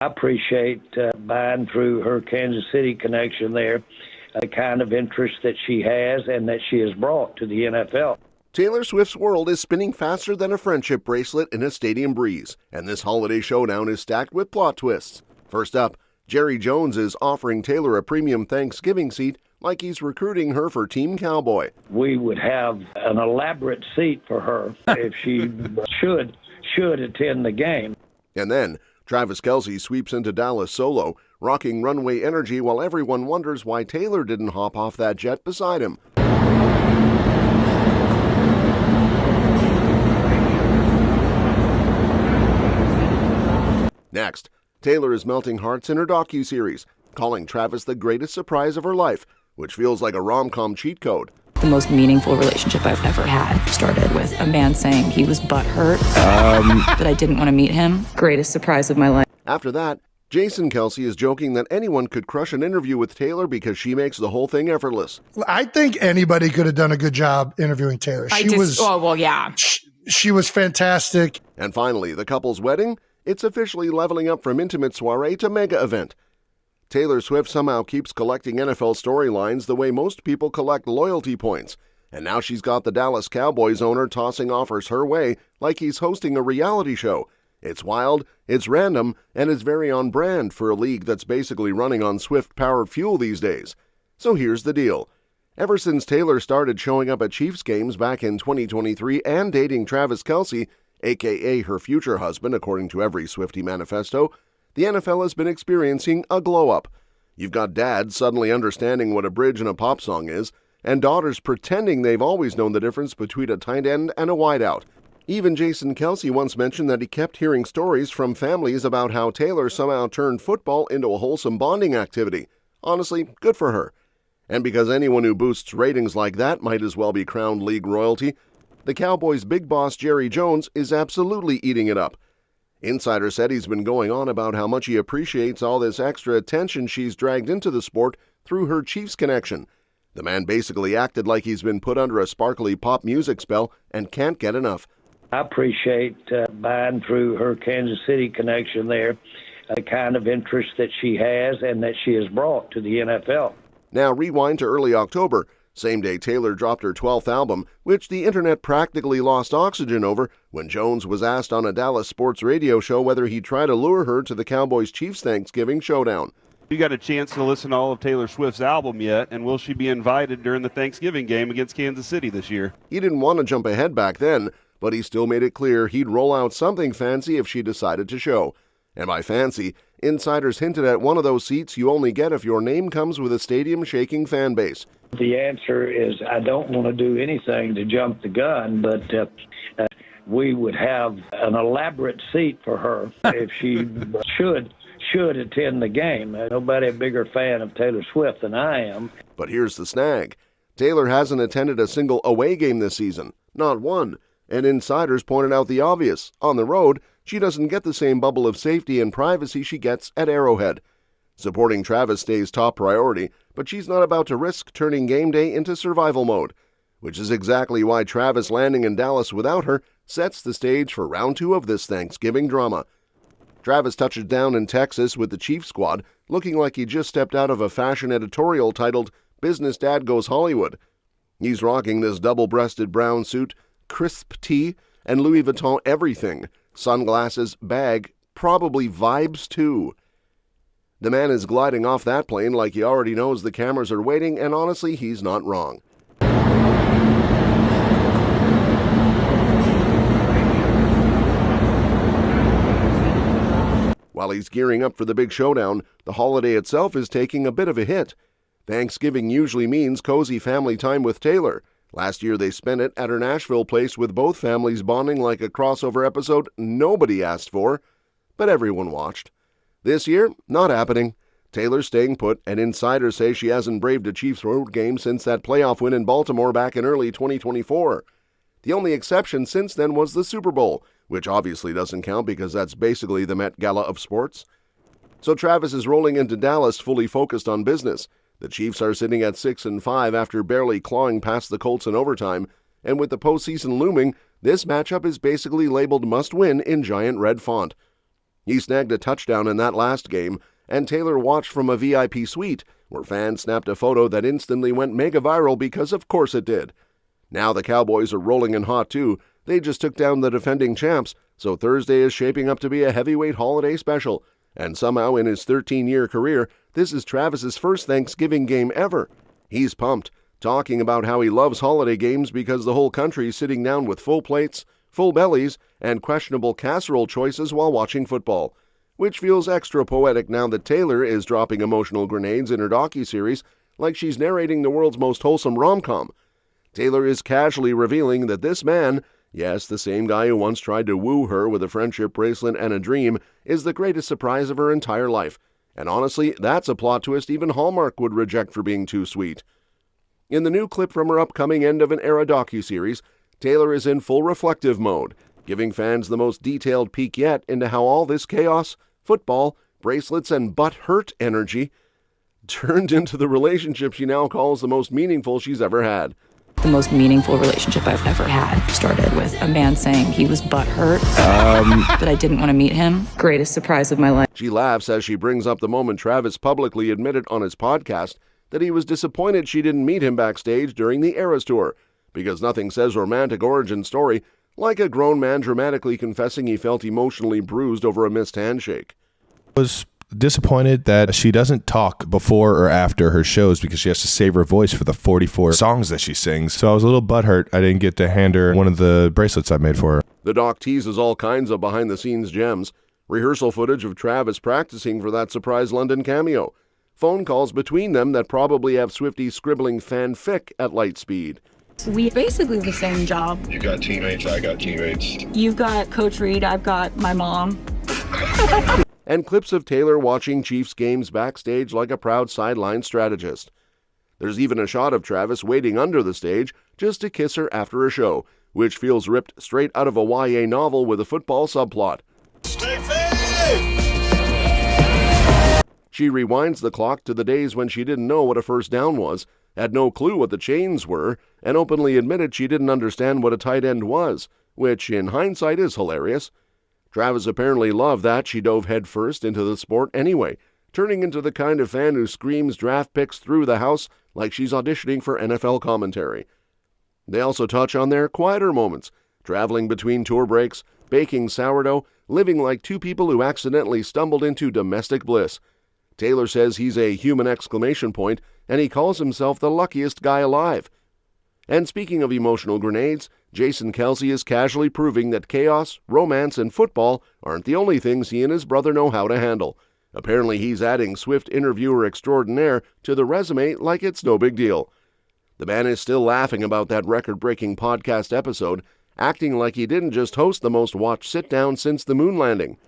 I appreciate buying through her Kansas City connection there, the kind of interest that she has and that she has brought to the NFL. Taylor Swift's world is spinning faster than a friendship bracelet in a stadium breeze, and this holiday showdown is stacked with plot twists. First up, Jerry Jones is offering Taylor a premium Thanksgiving seat like he's recruiting her for Team Cowboy. We would have an elaborate seat for her if she should attend the game. And then, Travis Kelce sweeps into Dallas solo, rocking runway energy while everyone wonders why Taylor didn't hop off that jet beside him. Next, Taylor is melting hearts in her docuseries, calling Travis the greatest surprise of her life, which feels like a rom-com cheat code. The most meaningful relationship I've ever had started with a man saying he was butthurt that I didn't want to meet him. Greatest surprise of my life. After that, Jason Kelce is joking that anyone could crush an interview with Taylor because she makes the whole thing effortless. I think anybody could have done a good job interviewing Taylor. She was fantastic. And finally, the couple's wedding, it's officially leveling up from intimate soirée to mega event. Taylor Swift somehow keeps collecting NFL storylines the way most people collect loyalty points, and now she's got the Dallas Cowboys owner tossing offers her way like he's hosting a reality show. It's wild, it's random, and it's very on brand for a league that's basically running on Swift-powered fuel these days. So here's the deal. Ever since Taylor started showing up at Chiefs games back in 2023 and dating Travis Kelce, a.k.a. her future husband according to every Swiftie manifesto, the NFL has been experiencing a glow-up. You've got dads suddenly understanding what a bridge and a pop song is, and daughters pretending they've always known the difference between a tight end and a wideout. Even Jason Kelce once mentioned that he kept hearing stories from families about how Taylor somehow turned football into a wholesome bonding activity. Honestly, good for her. And because anyone who boosts ratings like that might as well be crowned league royalty, the Cowboys' big boss Jerry Jones is absolutely eating it up. Insider said he's been going on about how much he appreciates all this extra attention she's dragged into the sport through her Chiefs connection. The man basically acted like he's been put under a sparkly pop music spell and can't get enough. I appreciate buying through her Kansas City connection there, the kind of interest that she has and that she has brought to the NFL. Now rewind to early October, same day Taylor dropped her 12th album, which the internet practically lost oxygen over when Jones was asked on a Dallas sports radio show whether he'd try to lure her to the Cowboys-Chiefs Thanksgiving showdown. You got a chance to listen to all of Taylor Swift's album yet, and will she be invited during the Thanksgiving game against Kansas City this year? He didn't want to jump ahead back then, but he still made it clear he'd roll out something fancy if she decided to show. And by fancy, insiders hinted at one of those seats you only get if your name comes with a stadium-shaking fan base. The answer is I don't want to do anything to jump the gun, but we would have an elaborate seat for her if she should attend the game. Nobody a bigger fan of Taylor Swift than I am. But here's the snag. Taylor hasn't attended a single away game this season, not one. And insiders pointed out the obvious. On the road, she doesn't get the same bubble of safety and privacy she gets at Arrowhead. Supporting Travis stays top priority, but she's not about to risk turning game day into survival mode, which is exactly why Travis landing in Dallas without her sets the stage for round 2 of this Thanksgiving drama. Travis touches down in Texas with the Chiefs squad, looking like he just stepped out of a fashion editorial titled Business Dad Goes Hollywood. He's rocking this double-breasted brown suit, crisp tee, and Louis Vuitton everything. Sunglasses, bag, probably vibes too. The man is gliding off that plane like he already knows the cameras are waiting, and honestly, he's not wrong. While he's gearing up for the big showdown, the holiday itself is taking a bit of a hit. Thanksgiving usually means cozy family time with Taylor. Last year they spent it at her Nashville place with both families bonding like a crossover episode nobody asked for, but everyone watched. This year, not happening. Taylor's staying put, and insiders say she hasn't braved a Chiefs road game since that playoff win in Baltimore back in early 2024. The only exception since then was the Super Bowl, which obviously doesn't count because that's basically the Met Gala of sports. So Travis is rolling into Dallas fully focused on business. The Chiefs are sitting at 6-5 after barely clawing past the Colts in overtime, and with the postseason looming, this matchup is basically labeled must-win in giant red font. He snagged a touchdown in that last game, and Taylor watched from a VIP suite where fans snapped a photo that instantly went mega viral because of course it did. Now the Cowboys are rolling in hot too. They just took down the defending champs, so Thursday is shaping up to be a heavyweight holiday special. And somehow in his 13-year career, this is Travis's first Thanksgiving game ever. He's pumped, talking about how he loves holiday games because the whole country's sitting down with full plates, full bellies, and questionable casserole choices while watching football, which feels extra poetic now that Taylor is dropping emotional grenades in her docuseries like she's narrating the world's most wholesome rom-com. Taylor is casually revealing that this man, yes, the same guy who once tried to woo her with a friendship bracelet and a dream, is the greatest surprise of her entire life. And honestly, that's a plot twist even Hallmark would reject for being too sweet. In the new clip from her upcoming End of an Era docuseries, Taylor is in full reflective mode, giving fans the most detailed peek yet into how all this chaos, football, bracelets, and butt-hurt energy turned into the relationship she now calls the most meaningful she's ever had. The most meaningful relationship I've ever had started with a man saying he was butthurt, that I didn't want to meet him. Greatest surprise of my life. She laughs as she brings up the moment Travis publicly admitted on his podcast that he was disappointed she didn't meet him backstage during the Eras Tour, because nothing says romantic origin story like a grown man dramatically confessing he felt emotionally bruised over a missed handshake. Was disappointed that she doesn't talk before or after her shows because she has to save her voice for the 44 songs that she sings. So I was a little butthurt I didn't get to hand her one of the bracelets I made for her. The doc teases all kinds of behind-the-scenes gems, rehearsal footage of Travis practicing for that surprise London cameo, phone calls between them that probably have Swifties scribbling fanfic at light speed. We basically the same job. You got teammates, I got teammates. You've got Coach Reed, I've got my mom. And clips of Taylor watching Chiefs games backstage like a proud sideline strategist. There's even a shot of Travis waiting under the stage just to kiss her after a show, which feels ripped straight out of a YA novel with a football subplot. She rewinds the clock to the days when she didn't know what a first down was, had no clue what the chains were, and openly admitted she didn't understand what a tight end was, which in hindsight is hilarious. Travis apparently loved that she dove headfirst into the sport anyway, turning into the kind of fan who screams draft picks through the house like she's auditioning for NFL commentary. They also touch on their quieter moments, traveling between tour breaks, baking sourdough, living like two people who accidentally stumbled into domestic bliss. Taylor says he's a human exclamation point, and he calls himself the luckiest guy alive. And speaking of emotional grenades, Jason Kelce is casually proving that chaos, romance, and football aren't the only things he and his brother know how to handle. Apparently he's adding Swift interviewer extraordinaire to the resume like it's no big deal. The man is still laughing about that record-breaking podcast episode, acting like he didn't just host the most watched sit-down since the moon landing.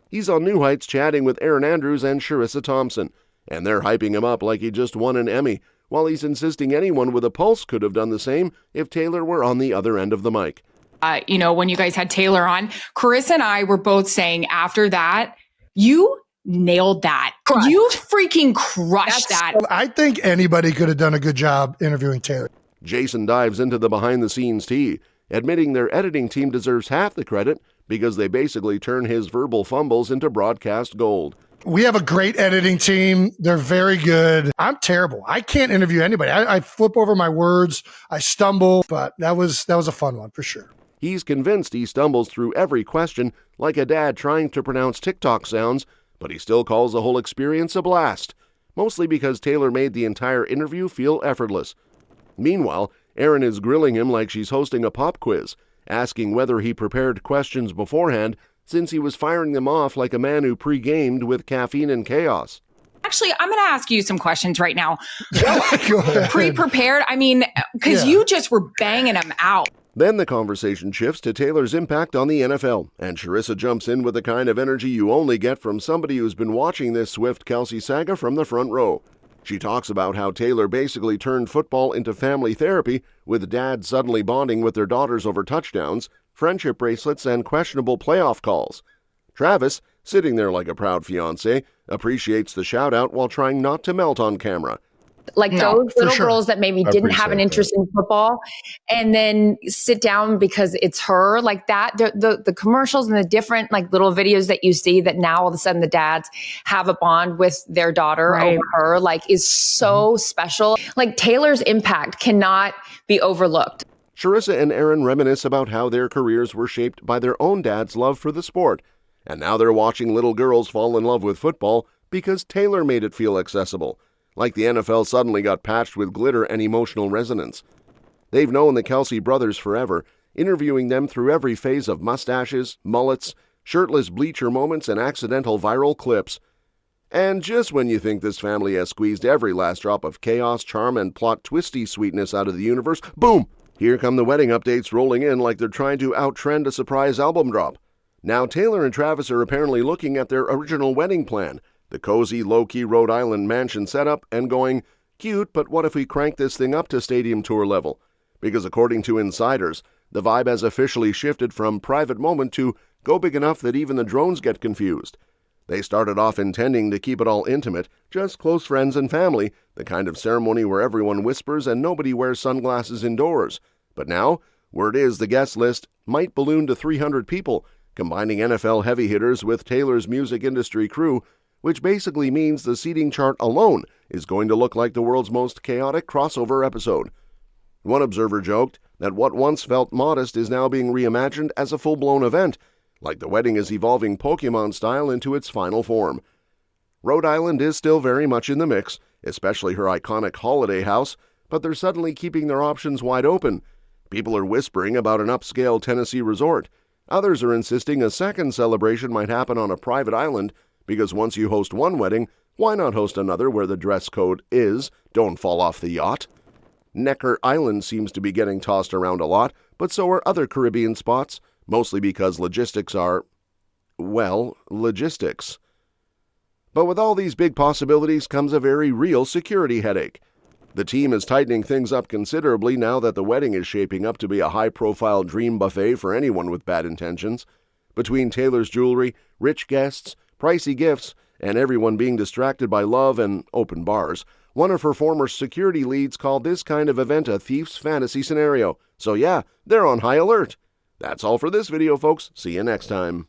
He's on New Heights chatting with Aaron Andrews and Charissa Thompson, and they're hyping him up like he just won an Emmy, while he's insisting anyone with a pulse could have done the same if Taylor were on the other end of the mic. When you guys had Taylor on, Carissa and I were both saying after that, you nailed that. Crushed. You freaking crushed that. I think anybody could have done a good job interviewing Taylor. Jason dives into the behind-the-scenes tea, admitting their editing team deserves half the credit because they basically turn his verbal fumbles into broadcast gold. We have a great editing team. They're very good. I'm terrible. I can't interview anybody. I flip over my words. I stumble, but that was a fun one for sure. He's convinced he stumbles through every question like a dad trying to pronounce TikTok sounds, but he still calls the whole experience a blast, mostly because Taylor made the entire interview feel effortless. Meanwhile, Aaron is grilling him like she's hosting a pop quiz, asking whether he prepared questions beforehand since he was firing them off like a man who pre-gamed with caffeine and chaos. Actually, I'm going to ask you some questions right now. Go ahead. Pre-prepared? Because you just were banging them out. Then the conversation shifts to Taylor's impact on the NFL, and Charissa jumps in with the kind of energy you only get from somebody who's been watching this Swift-Kelce saga from the front row. She talks about how Taylor basically turned football into family therapy, with dads suddenly bonding with their daughters over touchdowns, friendship bracelets, and questionable playoff calls. Travis, sitting there like a proud fiancé, appreciates the shout-out while trying not to melt on camera. Like those little girls that maybe I didn't have an appreciate interest in football and then sit down because it's her, like that. The commercials and the different like little videos that you see that now all of a sudden the dads have a bond with their daughter over her, like is so special. Like Taylor's impact cannot be overlooked. Sharissa and Aaron reminisce about how their careers were shaped by their own dad's love for the sport, and now they're watching little girls fall in love with football because Taylor made it feel accessible, like the NFL suddenly got patched with glitter and emotional resonance. They've known the Kelce brothers forever, interviewing them through every phase of mustaches, mullets, shirtless bleacher moments, and accidental viral clips. And just when you think this family has squeezed every last drop of chaos, charm, and plot twisty sweetness out of the universe, boom! Here come the wedding updates rolling in like they're trying to out-trend a surprise album drop. Now Taylor and Travis are apparently looking at their original wedding plan, the cozy, low-key Rhode Island mansion setup, and going, cute, but what if we crank this thing up to stadium tour level? Because according to insiders, the vibe has officially shifted from private moment to go big enough that even the drones get confused. They started off intending to keep it all intimate, just close friends and family, the kind of ceremony where everyone whispers and nobody wears sunglasses indoors. But now, word is the guest list might balloon to 300 people, combining NFL heavy hitters with Taylor's music industry crew, which basically means the seating chart alone is going to look like the world's most chaotic crossover episode. One observer joked that what once felt modest is now being reimagined as a full-blown event, like the wedding is evolving Pokemon style into its final form. Rhode Island is still very much in the mix, especially her iconic holiday house, but they're suddenly keeping their options wide open. People are whispering about an upscale Tennessee resort. Others are insisting a second celebration might happen on a private island, because once you host one wedding, why not host another where the dress code is don't fall off the yacht? Necker Island seems to be getting tossed around a lot, but so are other Caribbean spots, mostly because logistics are, well, logistics. But with all these big possibilities comes a very real security headache. The team is tightening things up considerably now that the wedding is shaping up to be a high-profile dream buffet for anyone with bad intentions. Between Taylor's jewelry, rich guests, pricey gifts, and everyone being distracted by love and open bars, one of her former security leads called this kind of event a thief's fantasy scenario. So yeah, they're on high alert. That's all for this video, folks. See you next time.